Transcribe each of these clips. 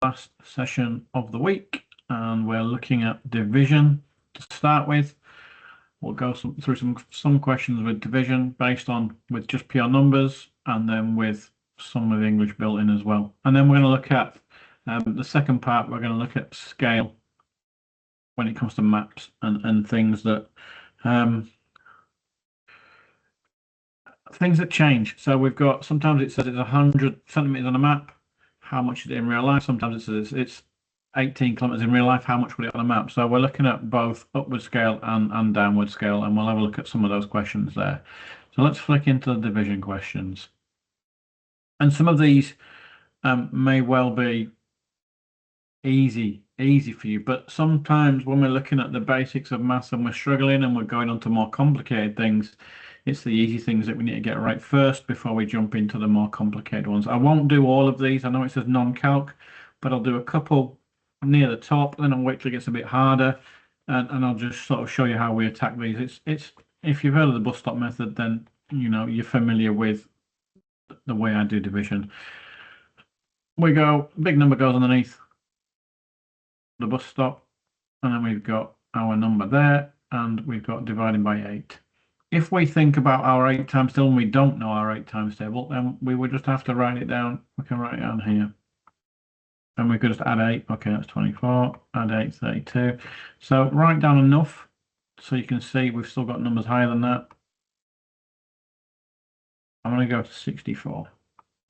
last session of the week, and we're looking at division to start with. We'll go through some questions with division based on with just pure numbers, and then with some of English built in as well. And then we're going to look at the second part. We're going to look at scale when it comes to maps and things that change. So we've got, sometimes it says it's 100 centimeters on a map. How much is it in real life? Sometimes it says it's 18 kilometers in real life. How much would it on a map? So we're looking at both upward scale and downward scale, and we'll have a look at some of those questions there. So let's flick into the division questions. And some of these may well be easy for you, but sometimes when we're looking at the basics of maths and we're struggling and we're going on to more complicated things, it's the easy things that we need to get right first before we jump into the more complicated ones. I won't do all of these. I know it says non-calc, but I'll do a couple near the top, then I'll wait till it gets a bit harder, and I'll just sort of show you how we attack these. It's if you've heard of the bus stop method, then you know you're familiar with the way I do division. We go, big number goes underneath the bus stop, and then we've got our number there, and we've got dividing by 8. If we think about our 8 times table and we don't know our 8 times table, then we would just have to write it down. We can write it down here. And we could just add 8. Okay, that's 24. Add 8, 32. So write down enough so you can see we've still got numbers higher than that. I'm going to go to 64.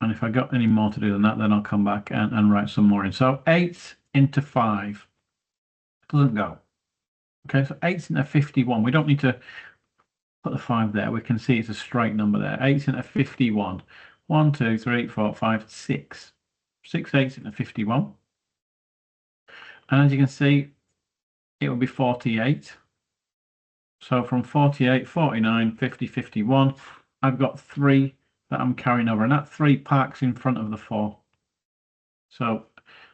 And if I got any more to do than that, then I'll come back and write some more in. So 8 into 5 doesn't go. Okay, so 8 into 51. We don't need to put the 5 there. We can see it's a straight number there. 8 into 51. 1, 2, 3, 4, 5, 6. 6 8s into 51. And as you can see, it will be 48. So from 48, 49, 50, 51, I've got 3 that I'm carrying over, and that 3 parks in front of the 4. So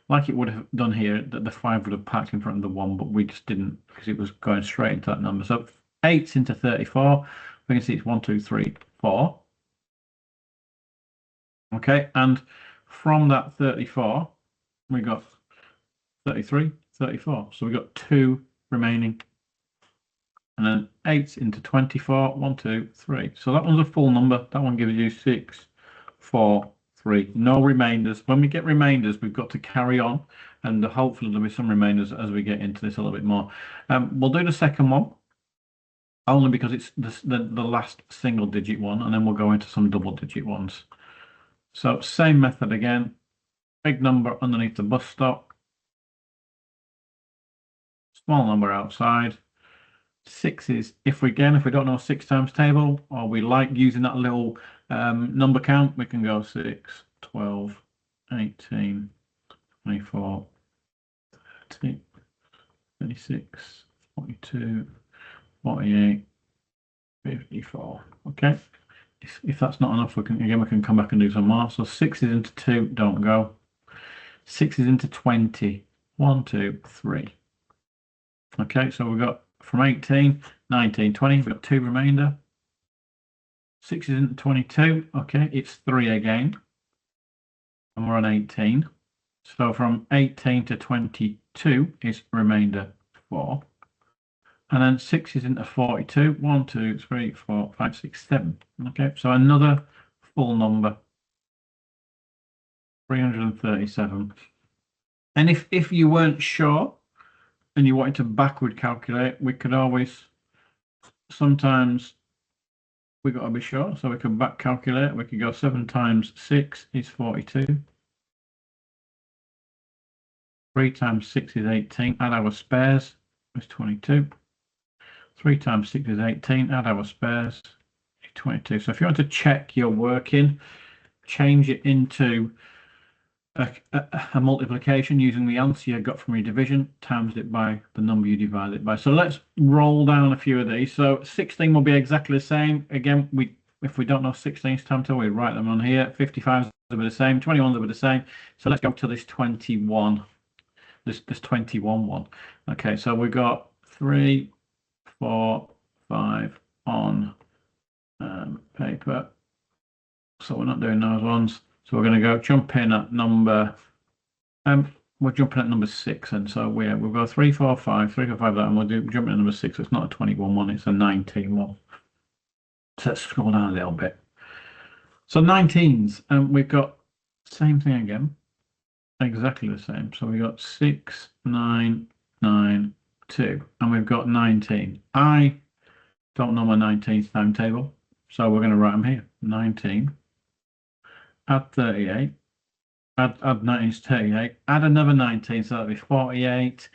like it would have done here, that the 5 would have parked in front of the 1, but we just didn't because it was going straight into that number. So 8 into 34, we can see it's 1, 2, 3, 4. Okay, and from that 34, we got 33, 34. So we got 2 remaining. And then 8 into 24, 1, 2, 3. So that one's a full number. That one gives you 6, 4, 3. No remainders. When we get remainders, we've got to carry on, and hopefully there'll be some remainders as we get into this a little bit more. We'll do the second one, only because it's the last single digit one, and then we'll go into some double digit ones. So same method again. Big number underneath the bus stop. Small number outside. 6 is, if we don't know 6 times table, or we like using that little number count, we can go 6, 12, 18, 24, 30, 36, 42, 48, 54. Okay. If that's not enough, we can come back and do some more. So 6 is into 2, don't go. 6 is into 20. 1, 2, 3. Okay, so we've got from 18, 19, 20, we've got 2 remainder. 6 is into 22. Okay, it's 3 again. And we're on 18. So from 18 to 22 is remainder 4. And then 6 is into 42. 1, 2, 3, 4, 5, 6, 7. Okay, so another full number. 337. And if you weren't sure and you wanted to backward calculate, we could always, sometimes we got to be sure, so we can back calculate. We could go 7 times 6 is 42. 3 times 6 is 18. Add our spares is 22. 3 times 6 is 18. Add our spares is 22. So if you want to check your working, change it into a multiplication using the answer you got from your division, times it by the number you divide it by. So let's roll down a few of these. So 16 will be exactly the same. Again, if we don't know 16's time table, we write them on here. 55 will be the same. 21 will be the same. So let's go to this 21. This 21 one. Okay, so we've got 3, 4, 5 on paper. So we're not doing those ones. So we're going to go jump in at number we're jumping at number 6, and so we'll go 3, 4, 5, 3, 4, 5, that, and we'll do jumping at number 6. It's not a 21 one, it's a 19 one. So let's scroll down a little bit. So 19s, we've got same thing again, exactly the same. So we've got 6, 9, 9, 2, and we've got 19. I don't know my 19th timetable, so we're going to write them here. 19, add 38, add 19 is 38, add another 19, so that'll be 48,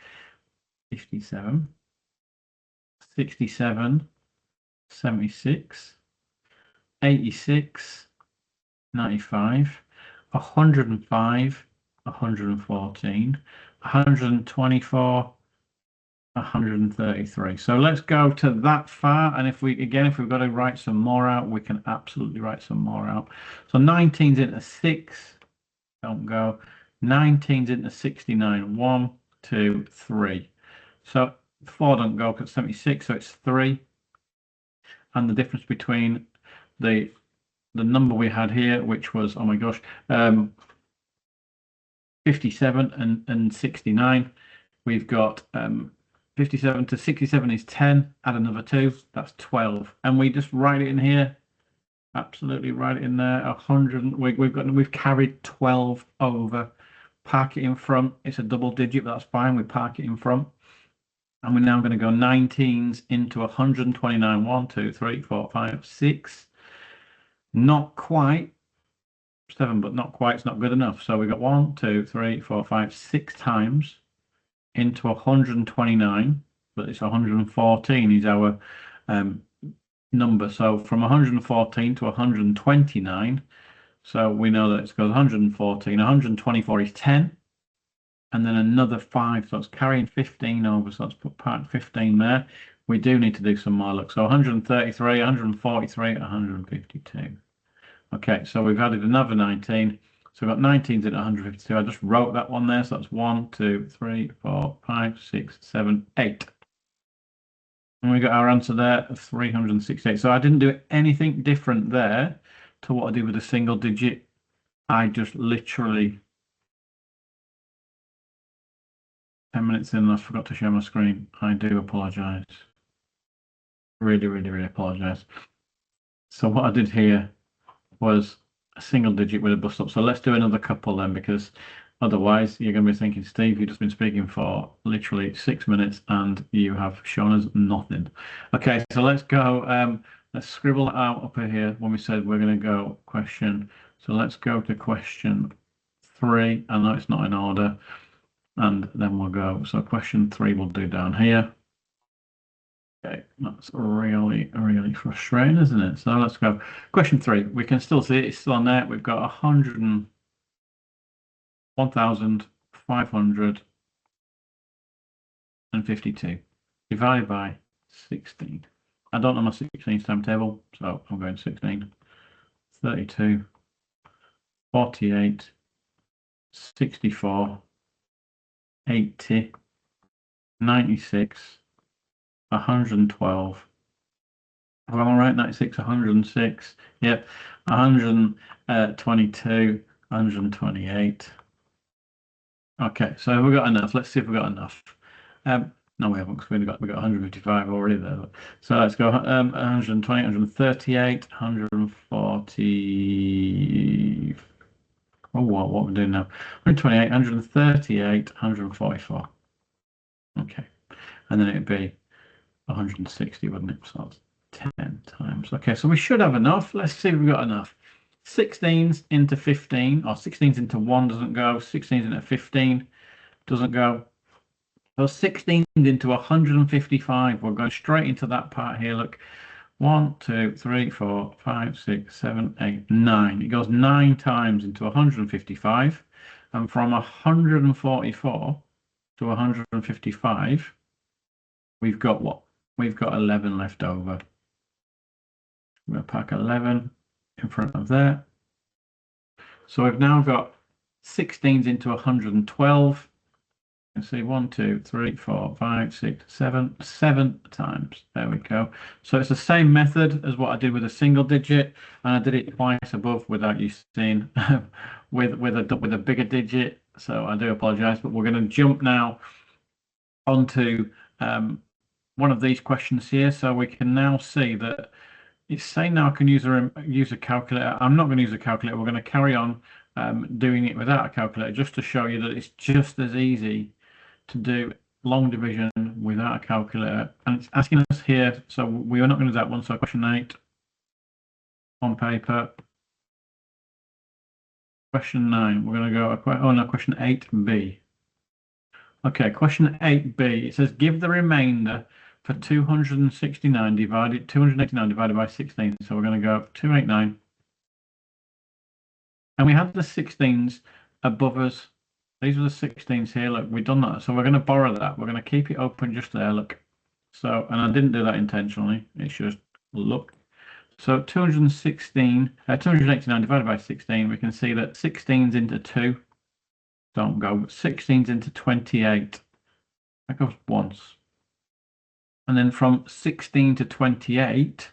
57, 67, 76, 86, 95, 105, 114, 124, 133. So let's go to that far, and if we've got to write some more out, we can absolutely write some more out. So 19's into 6, don't go. 19's into 69, 1, 2, 3. So 4 don't go because 76, so it's 3. And the difference between the number we had here, which was, oh my gosh, 57 and 69, we've got 57 to 67 is 10, add another 2, that's 12. And we just write it in here, absolutely write it in there, 100, we've carried 12 over, park it in front, it's a double digit, but that's fine, we park it in front. And we're now going to go 19s into 129, 1, 2, 3, 4, 5, 6. Not quite 7, but not quite. It's not good enough. So we got 1, 2, 3, 4, 5, 6 times into 129, but it's 114 is our number. So from 114 to 129. So we know that it's got 114. 124 is 10, and then another 5. So it's carrying 15 over. So let's put part 15 there. We do need to do some more look. So 133, 143, 152. Okay, so we've added another 19. So we've got 19s at 152. I just wrote that one there. So that's 1, 2, 3, 4, 5, 6, 7, 8. And we got our answer there of 368. So I didn't do anything different there to what I did with a single digit. I just literally 10 minutes in and I forgot to share my screen. I do apologize. Really, really, really apologize. So what I did here was a single digit with a bust up. So let's do another couple then, because otherwise you're going to be thinking, Steve, you've just been speaking for literally 6 minutes and you have shown us nothing. Okay, so let's go. Let's scribble it out up here when we said we're going to go question. So let's go to question 3. I know it's not in order. And then we'll go. So question 3 we'll do down here. Okay, that's really, really frustrating, isn't it? So let's go. Question 3. We can still see it. It's still on there. We've got 101,552 divided by 16. I don't know my 16th timetable, so I'm going 16, 32, 48, 64, 80, 96, 112. Am I right? 96, 106. Yep. 122, 128. Okay, so we've got enough. Let's see if we've got enough. No, we haven't, because we got 155 already there. So let's go 120, 138, 140. Oh, what we're doing now? 128, 138, 144. Okay, and then it'd be 160, wouldn't it? So that's 10 times. Okay, so we should have enough. Let's see if we've got enough. 16s into 15, or 16s into 1 doesn't go. 16s into 15 doesn't go. So 16s into 155. We're going straight into that part here. Look, 1, 2, 3, 4, 5, 6, 7, 8, 9. It goes 9 times into 155. And from 144 to 155, we've got what? We've got 11 left over. We're going to pack 11 in front of there. So we've now got 16s into 112. You can see 1, 2, 3, 4, 5, 6, 7, 7 times. There we go. So it's the same method as what I did with a single digit, and I did it twice above without you seeing with a bigger digit. So I do apologise, but we're going to jump now onto one of these questions here. So we can now see that it's saying now I can use a calculator. I'm not going to use a calculator. We're going to carry on doing it without a calculator, just to show you that it's just as easy to do long division without a calculator. And it's asking us here, so we are not going to do that one. So question 8 on paper. Question 9, we're going to go, oh no, question 8b. Okay, question 8b, it says give the remainder for 289 divided by 16. So we're going to go 289. And we have the 16s above us. These are the 16s here. Look, we've done that. So we're going to borrow that. We're going to keep it open just there. Look. So, and I didn't do that intentionally. It's just look. So 289 divided by 16, we can see that 16's into 2. Don't go. 16's into 28. That goes once. And then from 16 to 28,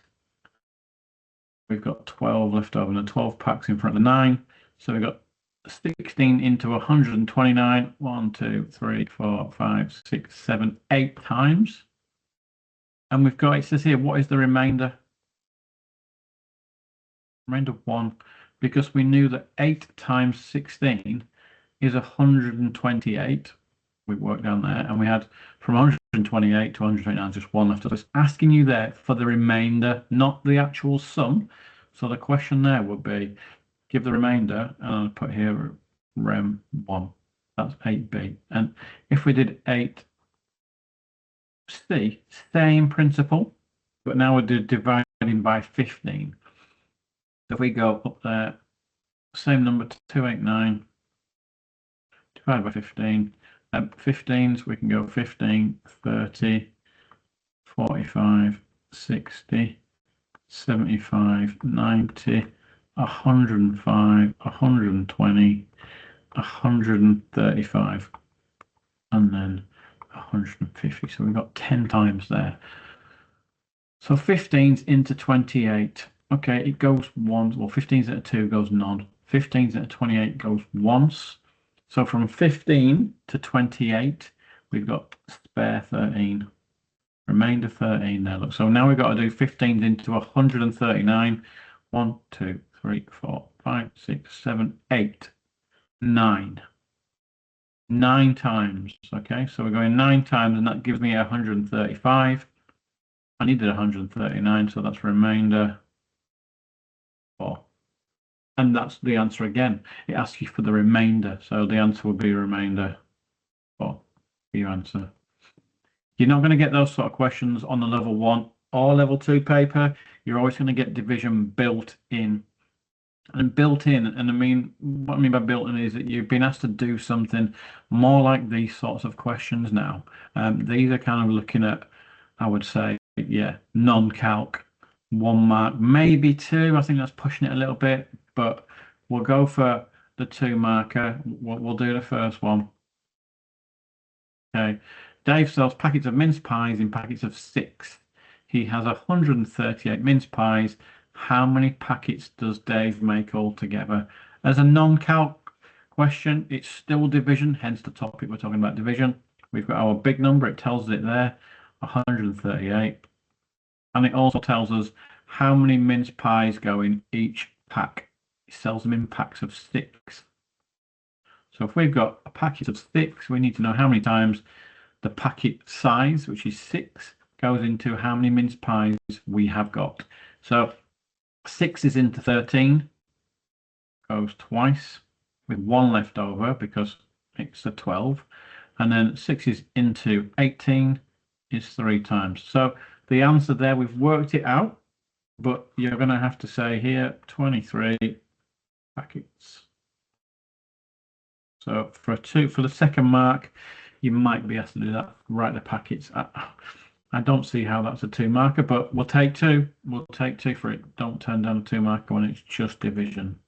we've got 12 left over, and 12 packs in front of the 9. So we've got 16 into 129. 1, 2, 3, 4, 5, 6, 7, 8 times. And we've got, it says here, what is the remainder? Remainder 1, because we knew that 8 times 16 is 128. We worked down there, and we had from 128 to 129, just 1 left. So it's asking you there for the remainder, not the actual sum. So the question there would be, give the remainder, and I'll put here rem 1. That's 8b. And if we did 8c, same principle, but now we're dividing by 15. So if we go up there, same number, 289 divided by 15. 15s, we can go 15, 30, 45, 60, 75, 90, 105, 120, 135, and then 150. So we've got 10 times there. So 15's into 28. Okay, it goes once. Well, 15's into 2 goes none. 15's into 28 goes once. So from 15 to 28, we've got spare 13. Remainder 13 there. Look, so now we've got to do 15's into 139. 1, 2, 3, 4, 5, 6, 7, 8, 9. 9 times. Okay, so we're going 9 times, and that gives me 135. I needed 139, so that's remainder 4. And that's the answer again. It asks you for the remainder, so the answer would be remainder 4 for your answer. You're not going to get those sort of questions on the level 1 or level 2 paper. You're always going to get division built in. And built in, and I mean, what I mean by built in is that you've been asked to do something more like these sorts of questions now. These are kind of looking at, I would say, yeah, non-calc, 1 mark, maybe 2. I think that's pushing it a little bit, but we'll go for the 2 marker. We'll do the first one. Okay, Dave sells packets of mince pies in packets of 6. He has 138 mince pies. How many packets does Dave make altogether? As a non-calc question, it's still division, hence the topic we're talking about, division. We've got our big number, it tells it there, 138. And it also tells us how many mince pies go in each pack. It sells them in packs of 6. So if we've got a packet of 6, we need to know how many times the packet size, which is 6, goes into how many mince pies we have got. So 6 is into 13, goes twice with 1 left over because it's a 12. And then 6 is into 18 is 3 times. So the answer there, we've worked it out, but you're going to have to say here 23 packets. So for the second mark, you might be asked to do that, write the packets. I don't see how that's a 2 marker, but we'll take 2. We'll take 2 for it. Don't turn down a 2 marker when it's just division.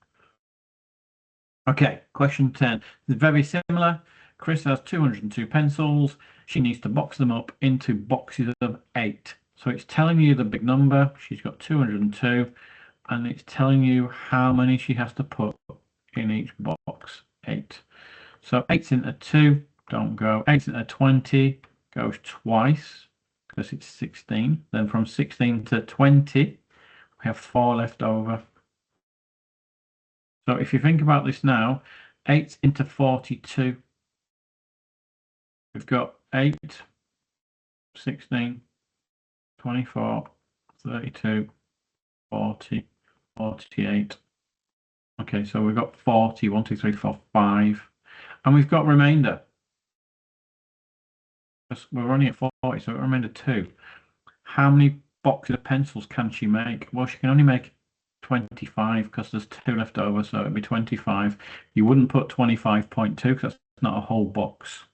Okay, question 10. It's very similar. Chris has 202 pencils. She needs to box them up into boxes of 8. So it's telling you the big number. She's got 202, and it's telling you how many she has to put in each box, 8. So 8 into 2, don't go. 8 into 20 goes twice because it's 16. Then from 16 to 20, we have 4 left over. So if you think about this now, 8 into 42, we've got 8, 16, 24, 32, 40, 48. Okay, so we've got 40, 1, 2, 3, 4, 5. And we've got remainder. We're only at 40, so remainder 2. How many boxes of pencils can she make? Well, she can only make 25 because there's 2 left over, so it'd be 25. You wouldn't put 25.2 because that's not a whole box.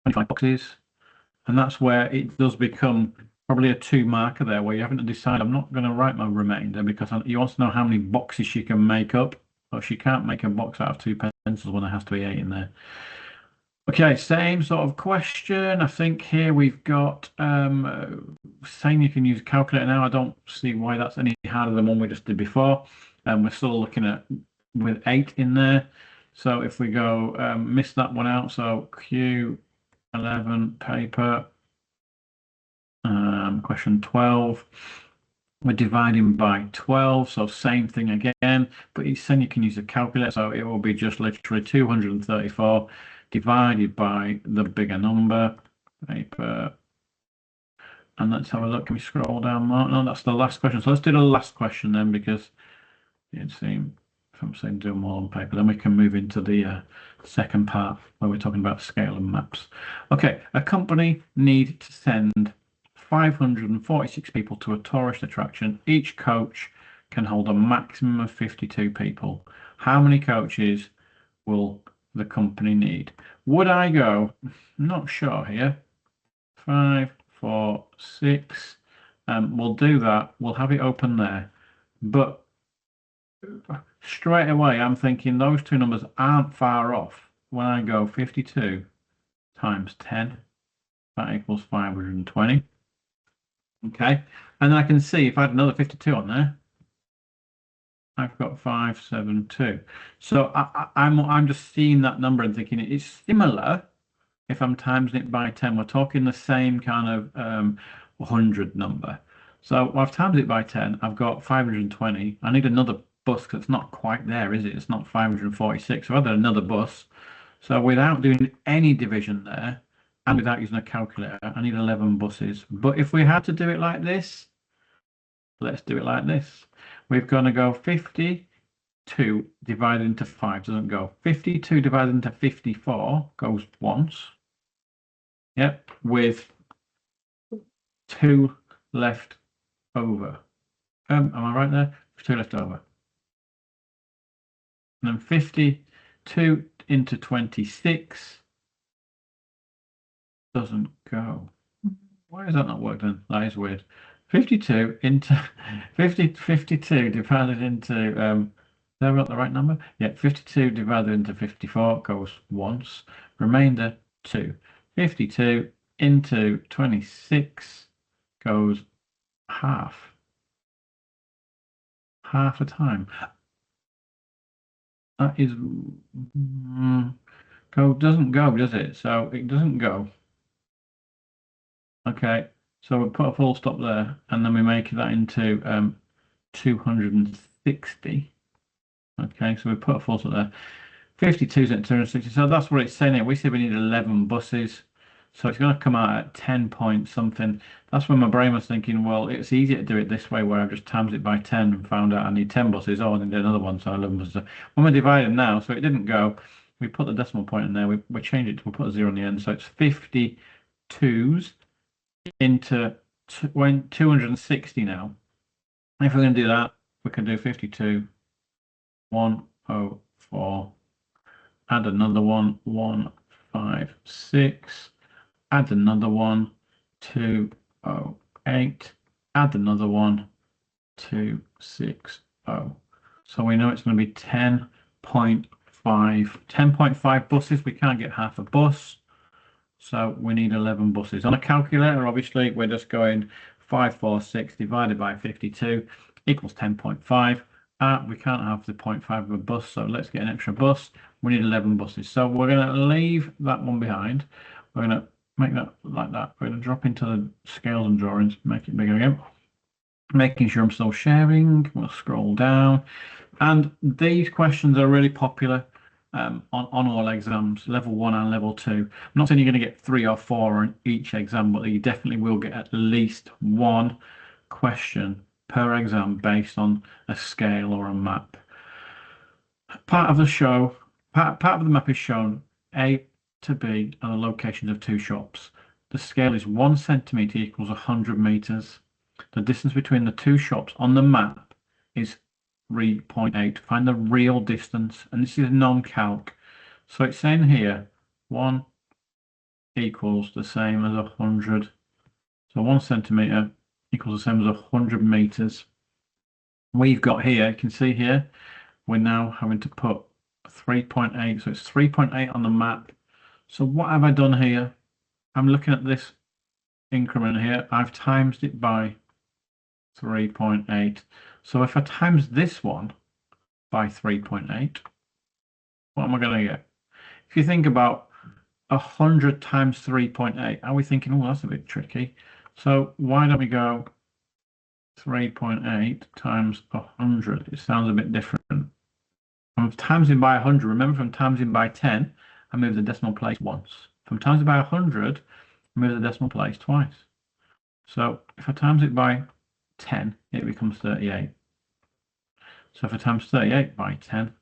25 boxes. And that's where it does become probably a 2 marker there where you haven't decided. I'm not going to write my remainder because you want to know how many boxes she can make up. But she can't make a box out of 2 pencils when there has to be 8 in there. Okay, same sort of question. I think here we've got saying you can use a calculator now. I don't see why that's any harder than one we just did before. We're still looking at with 8 in there. So if we go miss that one out, so Q11 paper, question 12. We're dividing by 12, so same thing again, but it's saying you can use a calculator, so it will be just literally 234 divided by the bigger number, paper. And let's have a look. Can we scroll down more? No, that's the last question. So let's do the last question then, because it seems, if I'm saying do more on paper, then we can move into the second part where we're talking about scale and maps. Okay, a company need to send 546 people to a tourist attraction. Each coach can hold a maximum of 52 people. How many coaches will the company need? Would I go? Not sure here. 5, 4, 6. We'll do that. We'll have it open there. But straight away, I'm thinking those 2 numbers aren't far off. When I go 52 times 10, that equals 520. Okay, and then I can see if I had another 52 on there, I've got 572. So I'm just seeing that number and thinking it's similar. If I'm timesing it by 10, we're talking the same kind of 100 number. So I've times it by 10. I've got 520. I need another bus because it's not quite there, is it? It's not 546. So I've got another bus. So without doing any division there, and without using a calculator, I need 11 buses. But if we had to do it like this, let's do it like this. We're going to go 52 divided into 5 doesn't go. 52 divided into 54 goes once. Yep, with 2 left over. Am I right there? 2 left over. And then 52 into 26 doesn't go. Why is that not worked then? That is weird. 52 into 52 divided into have I got the right number? Yeah, 52 divided into 54 goes once. Remainder 2. 52 into 26 goes half a time. That is doesn't go, does it? So it doesn't go. Okay, so we put a full stop there, and then we make that into 260. Okay, so we put a full stop there. 52 is at 260. So that's what it's saying here. We said we need 11 buses. So it's going to come out at 10 point something. That's when my brain was thinking, well, it's easier to do it this way, where I've just times it by 10 and found out I need 10 buses. Oh, and then another one, so 11 buses. When we're dividing now, so it didn't go, we put the decimal point in there. We changed it to, we put a 0 on the end. So it's 52s into 260 now. If we're going to do that, we can do 52, 104, add another one, 156, add another one, 208, add another one, 260. So we know it's going to be 10.5 buses. We can't get half a bus. So we need 11 buses. On a calculator, obviously, we're just going 546 divided by 52 equals 10.5. We can't have the 0.5 of a bus, so let's get an extra bus. We need 11 buses. So we're going to leave that one behind. We're going to make that like that. We're going to drop into the scales and drawings, make it bigger again. Making sure I'm still sharing. We'll scroll down. And these questions are really popular on all exams, level 1 and level 2. I'm not saying you're going to get 3 or 4 on each exam, but you definitely will get at least one question per exam based on a scale or a map. Part of the show, part of the map is shown A to B are the locations of 2 shops. The scale is 1 centimetre equals 100 metres. The distance between the 2 shops on the map is 3.8. Find the real distance, and this is non-calc. So it's saying here 1 equals the same as 100. So 1 centimetre equals the same as 100 metres. We've got here, you can see here, we're now having to put 3.8. So it's 3.8 on the map. So what have I done here? I'm looking at this increment here. I've times it by 3.8. So if I times this one by 3.8, what am I going to get? If you think about 100 times 3.8, are we thinking, oh, that's a bit tricky. So why don't we go 3.8 times 100? It sounds a bit different. I'm timesing by 100. Remember, from timesing by 10, I move the decimal place once. From timesing by 100, I move the decimal place twice. So if I times it by 10, it becomes 38. So if I times 38 by 10,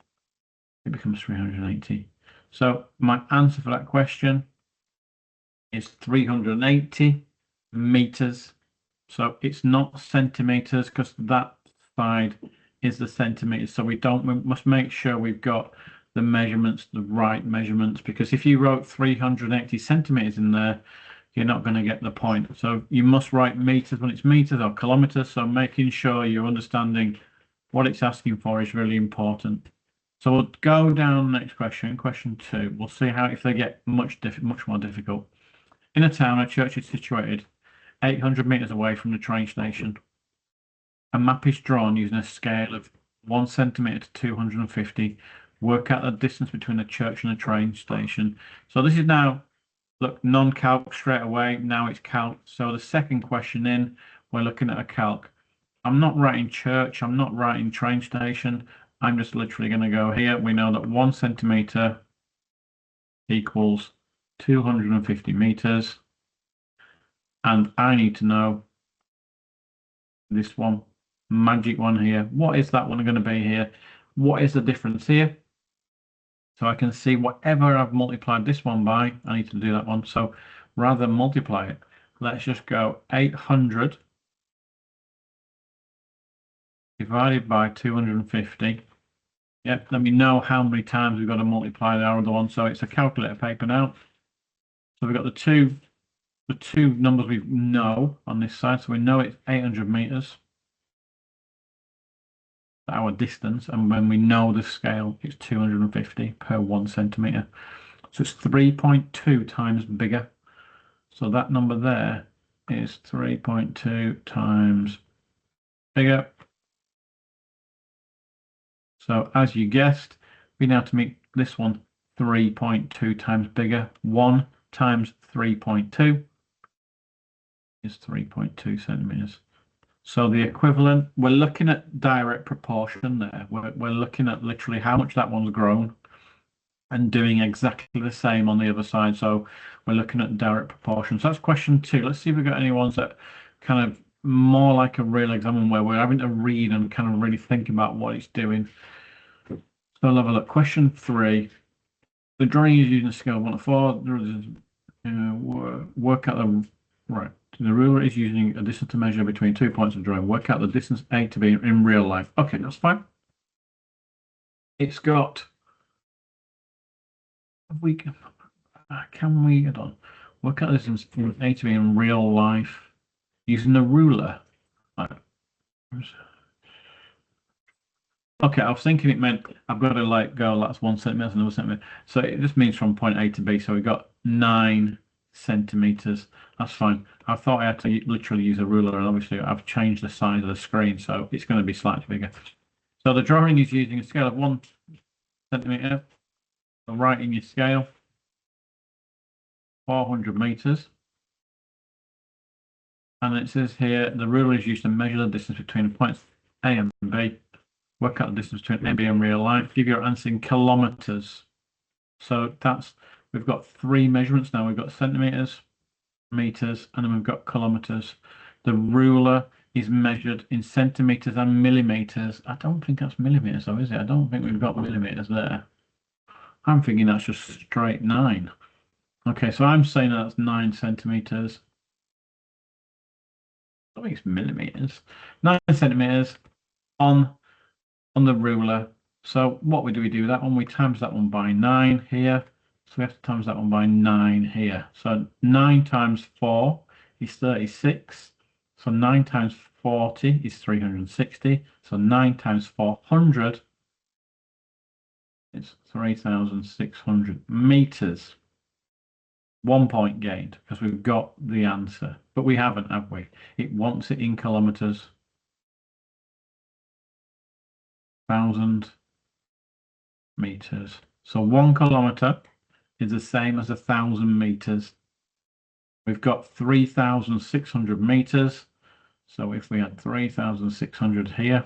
it becomes 380. So my answer for that question is 380 meters. So it's not centimeters, because that side is the centimeters. So we must make sure we've got the measurements, the right measurements, because if you wrote 380 centimeters in there, you're not going to get the point. So you must write meters when it's meters or kilometers. So making sure you're understanding what it's asking for is really important. So we'll go down next question, question 2. We'll see how if they get much more difficult. In a town, a church is situated 800 meters away from the train station. A map is drawn using a scale of 1 centimeter to 250. Work out the distance between the church and the train station. So this is now, look, non-calc straight away. Now it's calc. So the second question in, we're looking at a calc. I'm not writing church. I'm not writing train station. I'm just literally going to go here. We know that 1 centimeter equals 250 meters. And I need to know this one, magic one here. What is that one going to be here? What is the difference here? So I can see whatever I've multiplied this one by, I need to do that one. So rather than multiply it, let's just go 800 divided by 250. Yep, let me know how many times we've got to multiply the other one. So it's a calculator paper now. So we've got the two numbers we know on this side. So we know it's 800 meters, our distance, and when we know the scale, it's 250 per 1 centimeter. So it's 3.2 times bigger. So that number there is 3.2 times bigger. So as you guessed, we now have to make this one 3.2 times bigger. 1 times 3.2 is 3.2 centimeters. So the equivalent, we're looking at direct proportion there. We're looking at literally how much that one's grown and doing exactly the same on the other side. So we're looking at direct proportion. So that's question 2. Let's see if we've got any ones that kind of more like a real exam where we're having to read and kind of really think about what it's doing. So I'll have a look. Question 3. The drawing is using a scale of 1 to 4. Work out the right. The ruler is using a distance to measure between 2 points of drawing. Work out the distance A to B in real life. Okay, that's fine. It's got. Can we get on? Work out the distance from A to B in real life using a ruler. Okay, I was thinking it meant I've got to like go, that's 1 centimeter, another centimeter. So it just means from point A to B. So we got 9 centimeters. That's fine. I thought I had to literally use a ruler, and obviously I've changed the size of the screen, so it's going to be slightly bigger. So the drawing is using a scale of 1 centimetre. So write in your scale 400 meters. And it says here the ruler is used to measure the distance between points A and B. Work out the distance between A and B in real life. Give your answer in kilometers. So we've got 3 measurements now. We've got centimeters, meters, and then we've got kilometers. The ruler is measured in centimeters and millimeters. I don't think that's millimeters, though, is it? I don't think we've got millimeters there. I'm thinking that's just straight 9. Okay, so I'm saying that's 9 centimeters. I think it's millimeters. 9 centimeters on the ruler. So what do we do with that one? We times that one by 9 here. So we have to times that one by 9 here. So 9 times 4 is 36. So 9 times 40 is 360. So 9 times 400 is 3,600 meters. 1 point gained because we've got the answer, but we haven't, have we? It wants it in kilometers. 1,000 meters. So 1 kilometer is the same as 1,000 meters. We've got 3,600 meters. So if we had 3,600 here,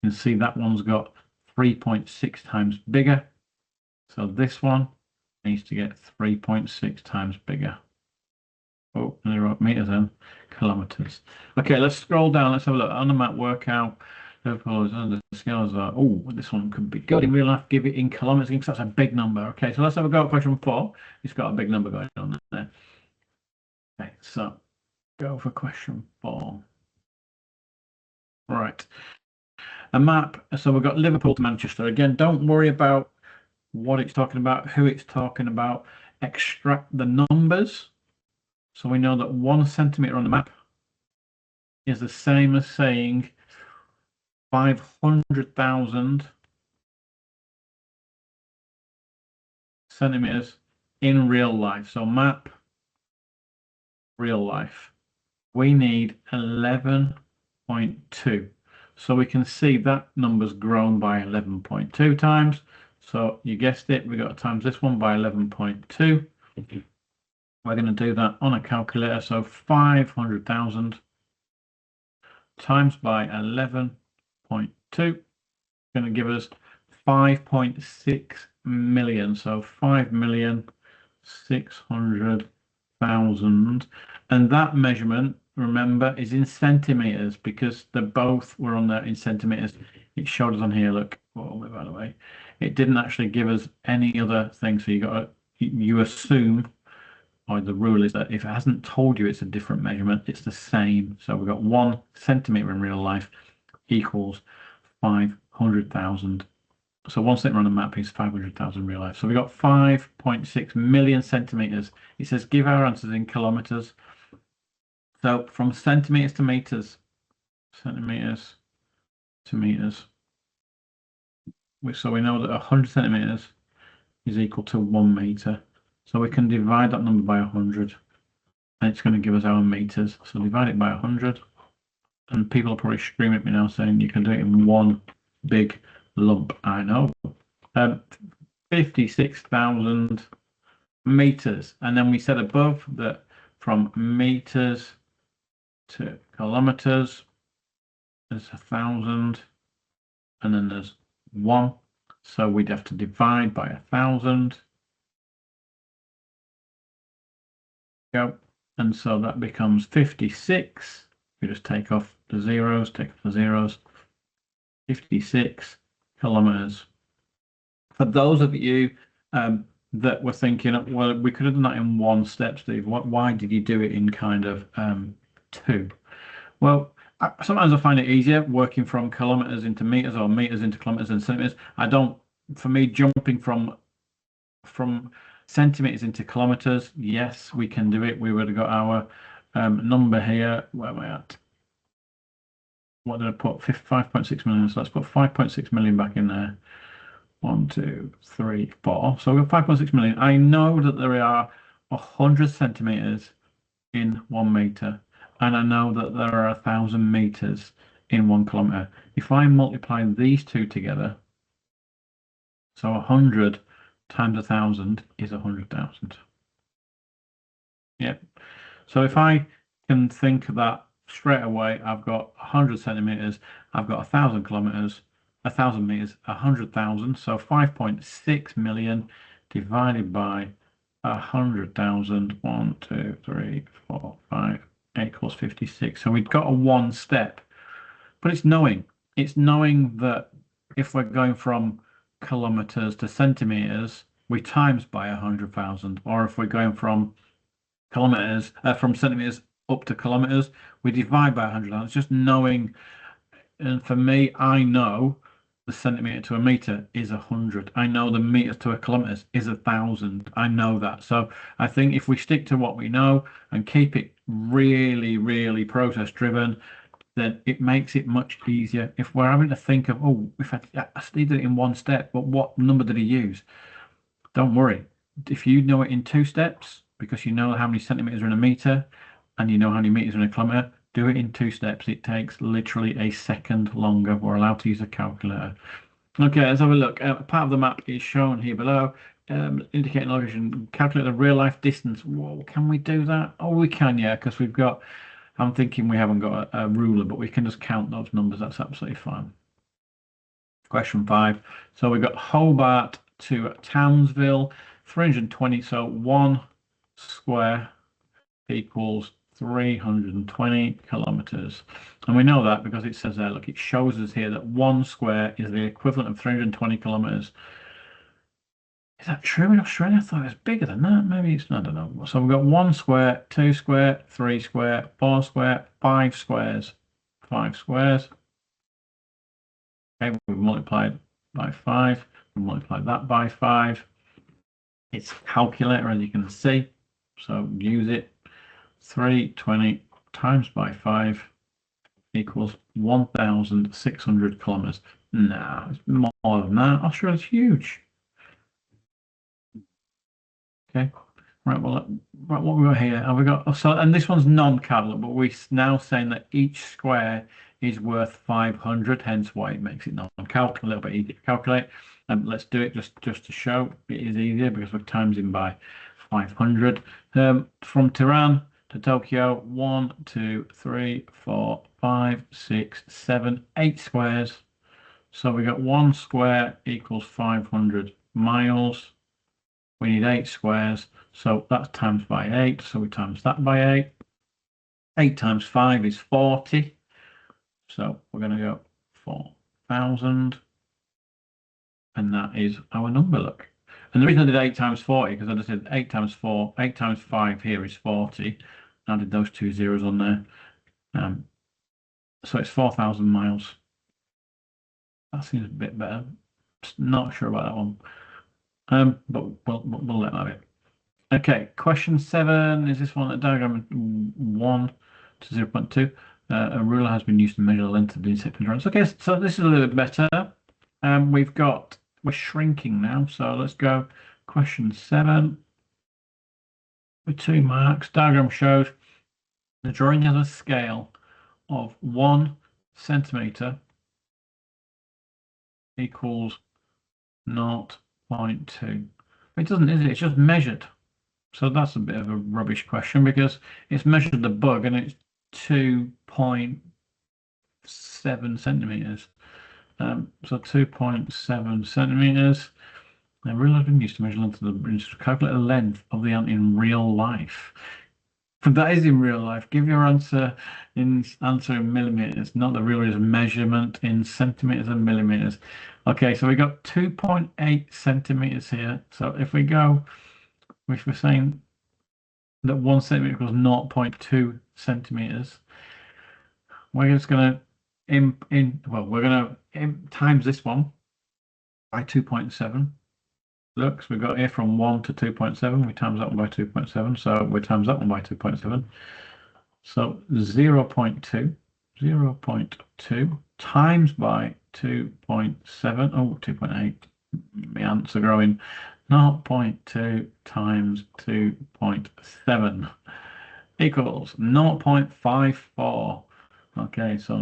you can see that one's got 3.6 times bigger. So this one needs to get 3.6 times bigger. Oh, and they wrote meters and kilometers. Okay, let's scroll down. Let's have a look on the map. Work out the scales are. Oh, this one could be good in real life. Give it in kilometers because that's a big number. Okay, so let's have a go at question 4. It's got a big number going on there. Okay, so go for question 4. Right, a map. So we've got Liverpool to Manchester. Again, don't worry about what it's talking about, who it's talking about. Extract the numbers. So we know that 1 centimeter on the map is the same as saying 500,000 centimeters in real life. So map, real life. We need 11.2. So we can see that number's grown by 11.2 times. So you guessed it, we got to times this one by 11.2. We're going to do that on a calculator. So 500,000 times by 11.2 going to give us 5.6 million. So 5,600,000. And that measurement, remember, is in centimeters because they both were on there in centimeters. It showed us on here, look, oh, by the way, it didn't actually give us any other thing. So you assume, or the rule is that if it hasn't told you it's a different measurement, it's the same. So we've got 1 centimeter in real life equals 500,000. So 1 centimeter on the map is 500,000 in real life. So we've got 5.6 million centimeters. It says give our answers in kilometers. So from centimeters to meters, centimeters to meters. So we know that 100 centimeters is equal to 1 meter. So we can divide that number by 100 and it's going to give us our meters. So divide it by 100 and people are probably screaming at me now saying you can do it in one big lump. I know. 56,000 meters. And then we said above that from meters to kilometers, there's 1,000 and then there's 1. So we'd have to divide by 1,000. Go. And so that becomes 56. We just take off the zeros, 56 kilometers. For those of you that were thinking, well, we could have done that in 1 step, Steve. Why did you do it in kind of 2? Well, sometimes I find it easier working from kilometers into meters or meters into kilometers and centimeters. For me, jumping from centimeters into kilometers, yes, we can do it. We would have got our number here. Where am I at? What did I put? 5.6 million. So let's put 5.6 million back in there. 1, 2, 3, 4. So we've got 5.6 million. I know that there are 100 centimeters in 1 meter, and I know that there are 1,000 meters in 1 kilometer. If I multiply these two together, so 100 times 1,000 is 100,000. Yep. So if I can think that straight away, I've got 100 centimeters, I've got 1,000 kilometers, 1,000 meters, 100,000. So 5.6 million divided by 100,000. 1, 2, 3, 4, 5 equals 56. So we've got a one step, but it's knowing that if we're going from kilometers to centimeters, we times by 100,000, or if we're going from kilometers, from centimeters up to kilometers, we divide by 100,000. It's just knowing. And for me, I know the centimeter to a meter is 100. I know the meters to a kilometers is 1,000. I know that. So I think if we stick to what we know and keep it really, really process driven, then it makes it much easier. If we're having to think of, oh, if I did it in one step, but what number did he use? Don't worry. If you know it in 2 steps, because you know how many centimeters are in a meter and you know how many meters are in a kilometer, do it in 2 steps. It takes literally a second longer. We're allowed to use a calculator. Okay, let's have a look. Part of the map is shown here below, indicating location. Calculate the real life distance. Whoa, can we do that? Oh, we can, yeah, because we've got, I'm thinking we haven't got a ruler, but we can just count those numbers. That's absolutely fine. Question 5. So we've got Hobart to Townsville, 320. So 1 square equals 320 kilometers. And we know that because it says there, look, it shows us here that 1 square is the equivalent of 320 kilometers. Is that true in Australia? I thought it was bigger than that. Maybe it's, I don't know. So we've got 1 square, 2 square, 3 square, 4 square, 5 squares. 5 squares. Okay, we've multiplied by 5. We've multiplied that by 5. It's a calculator, as you can see. So use it. 320 times by 5 equals 1,600 kilometers. No, it's more than that. Australia's huge. Okay. Right, well, right, what we got here? Have we got, so, and this one's non-calculable, but we're now saying that each square is worth 500, hence why it makes it non-calculable, a little bit easier to calculate. Let's do it just to show it is easier because we're timesing by 500. From Tehran to Tokyo, 1, 2, 3, 4, 5, 6, 7, 8 squares. So we got 1 square equals 500 miles. We need 8 squares, so that's times by 8. So we times that by 8. 8 times 5 is 40. So we're going to go 4,000. And that is our number, look. And the reason I did 8 times 40, because I just did 8 times 4, 8 times 5 here is 40. I did those 2 zeros on there. So it's 4,000 miles. That seems a bit better. Not sure about that one. But we'll let that be. Okay, question 7 is this one, a diagram 1 to 0.2. A ruler has been used to measure the length of the insect endurance. Okay, so this is a little bit better. We're shrinking now, so let's go question 7 with 2 marks. Diagram shows the drawing has a scale of 1 centimeter equals 0.2. It doesn't, is it? It's just measured. So that's a bit of a rubbish question because it's measured the bug and it's 2.7 centimeters. So 2.7 centimeters. I really have been used to measure length of the, calculate the length of the ant in real life. But that is in real life. Give your answer in millimeters, not the real measurement in centimeters and millimeters. Okay, so we got 2.8 centimeters here. So if we go, if we're saying that 1 centimeter equals 0.2 centimeters, we're just going to we're going to times this one by 2.7. Look, so we've got here from 1 to 2.7. We times that one by 2.7. So we times that one by 2.7. So 0.2 times by 2.7. Oh, 2.8. My ants are growing. 0.2 times 2.7 equals 0.54. Okay, so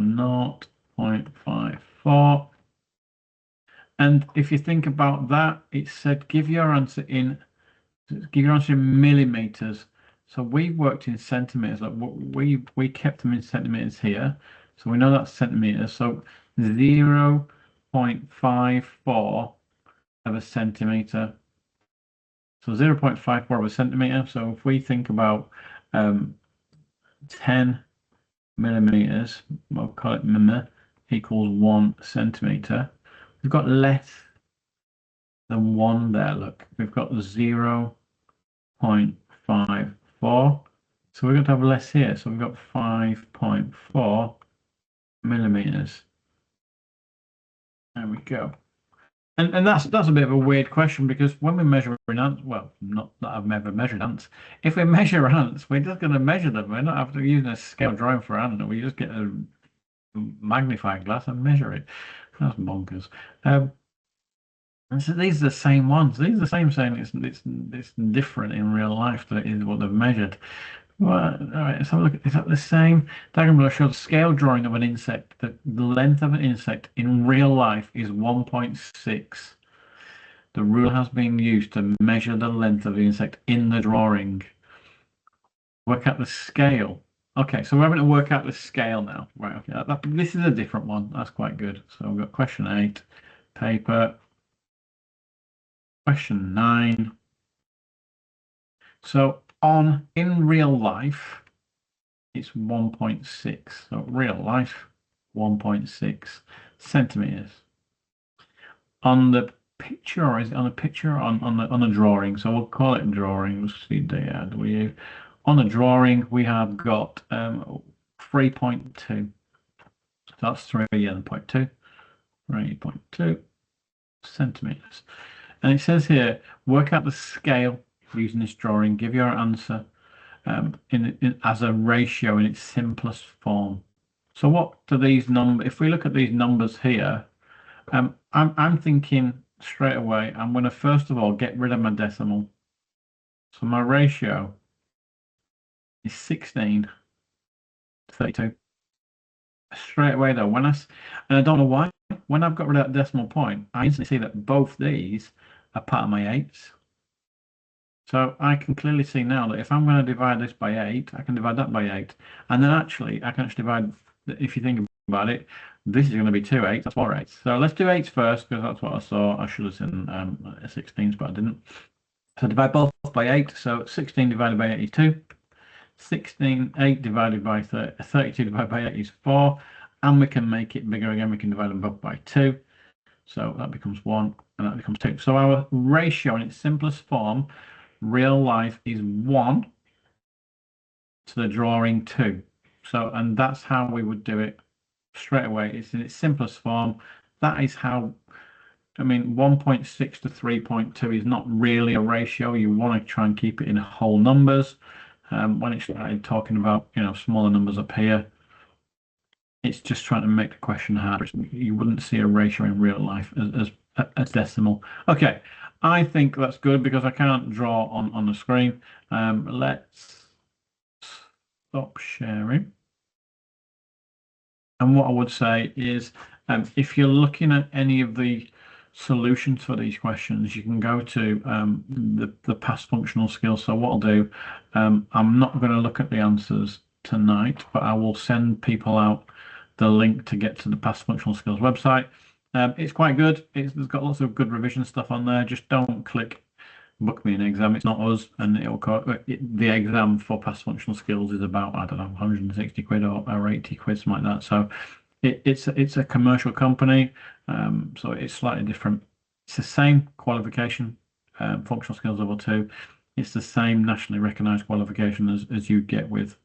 0.54. And if you think about that, it said give your answer in millimeters. So we worked in centimeters. Like we kept them in centimeters here. So we know that's centimeters. So 0.54 of a centimeter. So 0.54 of a centimeter. So if we think about 10 millimeters, we'll call it mm, equals 1 centimeter. We've got less than 1 there. Look, we've got 0.54. So we're going to have less here. So we've got 5.4 millimeters. There we go. And that's a bit of a weird question, because when we measure ants, well, not that I've ever measured ants. If we measure ants, we're just going to measure them. We're not after using a scale drawing for ant. We just get a magnifying glass and measure it. That's bonkers. And so these are the same ones. These are the same saying it's different in real life than it is what they've measured. Well, all right, let's have a look. Is that the same? Diagram below shows scale drawing of an insect. The length of an insect in real life is 1.6. The rule has been used to measure the length of the insect in the drawing. Work out the scale. Okay, so we're having to work out the scale now. Right, okay. This is a different one. That's quite good. So we've got question 8, paper. Question 9. So in real life, it's 1.6. So real life, 1.6 centimeters. On the picture, or is it on a picture or on a drawing? So we'll call it drawing. Let's see, DW. On the drawing, we have got 3.2. So that's 3.2. 3.2 centimeters. And it says here, work out the scale using this drawing. Give your answer as a ratio in its simplest form. So what do these numbers? If we look at these numbers here, I'm thinking straight away. I'm going to first of all get rid of my decimal. So my ratio is 16 to 32. Straight away though, and I don't know why. When I've got rid of that decimal point, I instantly see that both these are part of my 8s. So I can clearly see now that if I'm going to divide this by 8, I can divide that by 8. And then actually, I can actually divide, if you think about it, this is going to be 2 8s, that's 4 8s. So let's do 8s first, because that's what I saw. I should have seen 16s, but I didn't. So divide both by 8. So 16 divided by 8 is 2. 8 divided by 32 divided by 8 is 4. And we can make it bigger again. We can divide them both by 2. So that becomes 1, and that becomes 2. So our ratio in its simplest form, real life, is 1 to the drawing 2. So, and that's how we would do it straight away. It's in its simplest form. That is how, I mean, 1.6 to 3.2 is not really a ratio. You want to try and keep it in whole numbers. When it started talking about, smaller numbers up here, it's just trying to make the question hard. You wouldn't see a ratio in real life as decimal. Okay, I think that's good because I can't draw on the screen. Let's stop sharing. And what I would say is, if you're looking at any of the solutions for these questions, you can go to the past functional skills. So what I'll do, I'm not going to look at the answers tonight, but I will send people out the link to get to the past functional skills website. It's quite good. It's got lots of good revision stuff on there. Just don't click book me an exam. It's not us, and the exam for past functional skills is about, I don't know, 160 quid or 80 quid, something like that. So it's a commercial company, so it's slightly different. It's the same qualification, functional skills level 2. It's the same nationally recognised qualification as you get with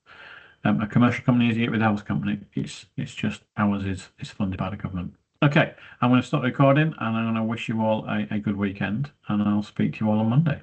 a commercial company as you get with a house company. It's just ours is funded by the government. Okay, I'm going to stop recording, and I'm going to wish you all a good weekend, and I'll speak to you all on Monday.